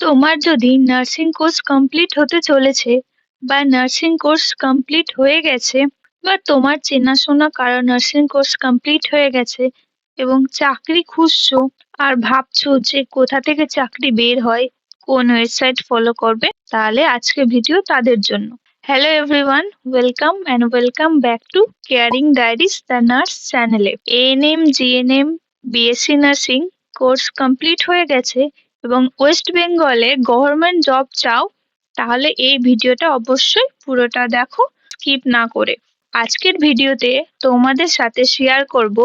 তোমার যদি nursing course complete হতে চলেছে বা নার্সিং কোর্স কমপ্লিট হয়ে গেছে বা তোমার চেনাশোনা কারো নার্সিং কোর্স কমপ্লিট হয়ে গেছে এবং চাকরি খুঁজছো আর ভাবছো যে কোথা থেকে চাকরি বের হয়, কোন ওয়েবসাইট ফলো করবে, তাহলে আজকে ভিডিও তাদের জন্য। Hello everyone, welcome back to caring diaries the nurse চ্যানেলে। ANM, GNM, BSc nursing course complete হয়ে গেছে এবং ওয়েস্ট বেঙ্গলে গভর্নমেন্ট জব চাও, তাহলে এই ভিডিওটা অবশ্যই পুরোটা দেখো, স্কিপ না করে। আজকের ভিডিওতে তোমাদের সাথে শেয়ার করব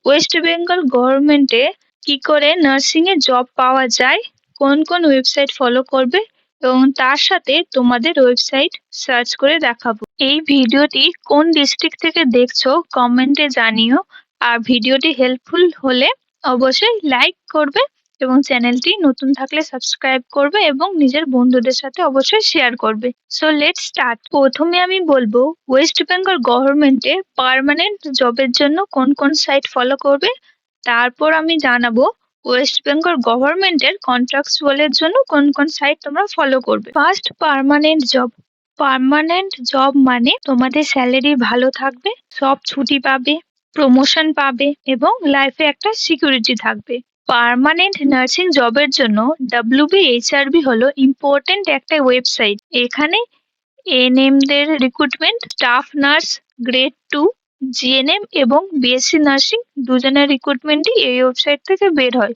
ওয়েস্ট বেঙ্গল গভর্নমেন্টে কি করে নার্সিং এ জব পাওয়া যায়, কোন কোন ওয়েবসাইট ফলো করবে এবং তার সাথে তোমাদের ওয়েবসাইট সার্চ করে দেখাবো। এই ভিডিওটি কোন ডিস্ট্রিক্ট থেকে দেখছো কমেন্টে জানিও, আর ভিডিওটি হেল্পফুল হলে অবশ্যই লাইক করবে এবং চ্যানেলটি নতুন থাকলে সাবস্ক্রাইব করবে এবং নিজের বন্ধুদের সাথে অবশ্যই শেয়ার করবে। So let's start. প্রথমে আমি বলবো ওয়েস্ট বেঙ্গল গভর্নমেন্টে পার্মানেন্ট জবের জন্য কোন কোন সাইট ফলো করবে, তারপর আমি জানাবো ওয়েস্ট বেঙ্গল গভর্নমেন্টের কন্ট্রাকচুয়ালের জন্য কোন কোন সাইট তোমরা ফলো করবে। First, permanent job. Permanent job মানে তোমাদের স্যালারি ভালো থাকবে, সব ছুটি পাবে, প্রমোশন পাবে এবং লাইফে একটা সিকিউরিটি থাকবে। পার্মানেন্ট নার্সিং জবের জন্য WBHRB হলো ইম্পর্টেন্ট একটা ওয়েবসাইট। এখানে এএনএম দের recruitment, staff nurse grade 2, GNM এবং বিএসসি নার্সিং দুজনের রিক্রুটমেন্টই এই ওয়েবসাইট থেকে বের হয়।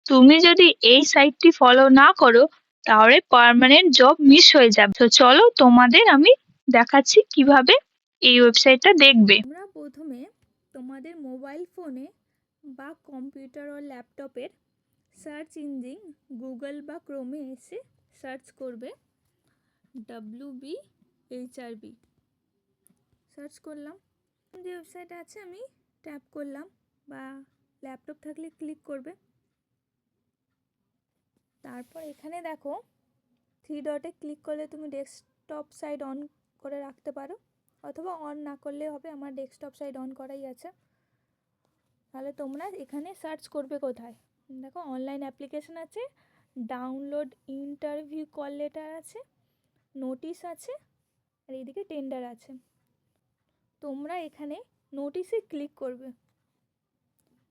তুমি যদি এই সাইটটি ফলো না করো তাহলে পার্মানেন্ট জব মিস হয়ে যাবে। তো চলো তোমাদের আমি দেখাচ্ছি কিভাবে এই ওয়েবসাইটটা দেখবে। তোমরা প্রথমে তোমাদের মোবাইল ফোনে বা কম্পিউটার ও ল্যাপটপের সার্চ ইঞ্জিন গুগল বা ক্রোমে এসে সার্চ করবে WBHRB। সার্চ করলাম, যে ওয়েবসাইট আছে আমি ট্যাপ করলাম, বা ল্যাপটপ থাকলে ক্লিক করবে। তারপর এখানে দেখো 3 ডটে ক্লিক করলে তুমি ডেস্কটপ সাইট অন করে রাখতে পারো, অথবা অন না করলে হবে, আমার ডেস্কটপ সাইট অন করাই আছে। তাহলে তোমরা এখানে সার্চ করবে কোথায়, দেখো অনলাইন অ্যাপ্লিকেশন আছে, ডাউনলোড ইন্টারভিউ কল লেটার আছে, নোটিশ আছে, আর এইদিকে টেন্ডার আছে। তোমরা এখানে নোটিশে ক্লিক করবে।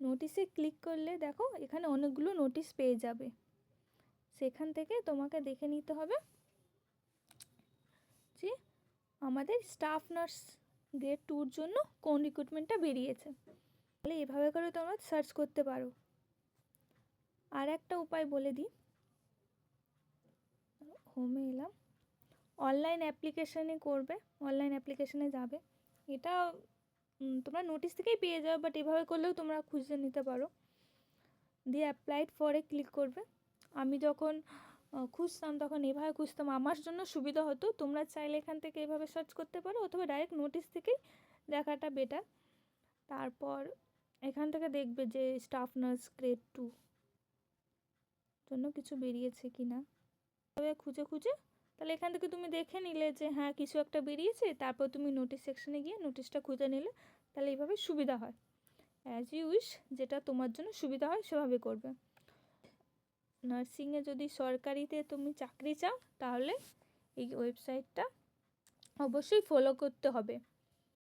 নোটিশে ক্লিক করলে দেখো এখানে অনেকগুলো নোটিশ পেয়ে যাবে, সেখান থেকে তোমাকে দেখে নিতে হবে যে আমাদের স্টাফ নার্স গ্রেড 2-র জন্য কোন রিক্রুটমেন্টটা বেরিয়েছে। তাহলে এভাবে করে তোমরা সার্চ করতে পারো। আর একটা উপায় বলে দিই, হোমে এলাম, অনলাইন অ্যাপ্লিকেশানে করবে, অনলাইন অ্যাপ্লিকেশানে যাবে। এটা তোমরা নোটিশ থেকেই পেয়ে যাবে, বাট এভাবে করলেও তোমরা খুঁজে নিতে পারো। দিয়ে অ্যাপ্লাইড ফরে ক্লিক করবে। আমি যখন খুঁজতাম তখন এভাবে খুঁজতাম, আমার জন্য সুবিধা হতো। তোমরা চাইলে এখান থেকে এভাবে সার্চ করতে পারো, অথবা ডাইরেক্ট নোটিশ থেকেই দেখাটা বেটার। তারপর এখান থেকে দেখবে যে স্টাফ নার্স গ্রেড 2 জন্য কিছু বেরিয়েছে কি না, তবে খুঁজে খুঁজে তাহলে এখান থেকে তুমি দেখে নিলে যে হ্যাঁ কিছু একটা বেরিয়েছে, তারপর তুমি নোটিশ সেকশনে গিয়ে নোটিশটা খুঁজে নিলে, তাহলে এইভাবে সুবিধা হয়। অ্যাজ ইউ উইশ, যেটা তোমার জন্য সুবিধা হয় সেভাবে করবে। নার্সিংয়ে যদি সরকারিতে তুমি চাকরি চাও তাহলে এই ওয়েবসাইটটা অবশ্যই ফলো করতে হবে।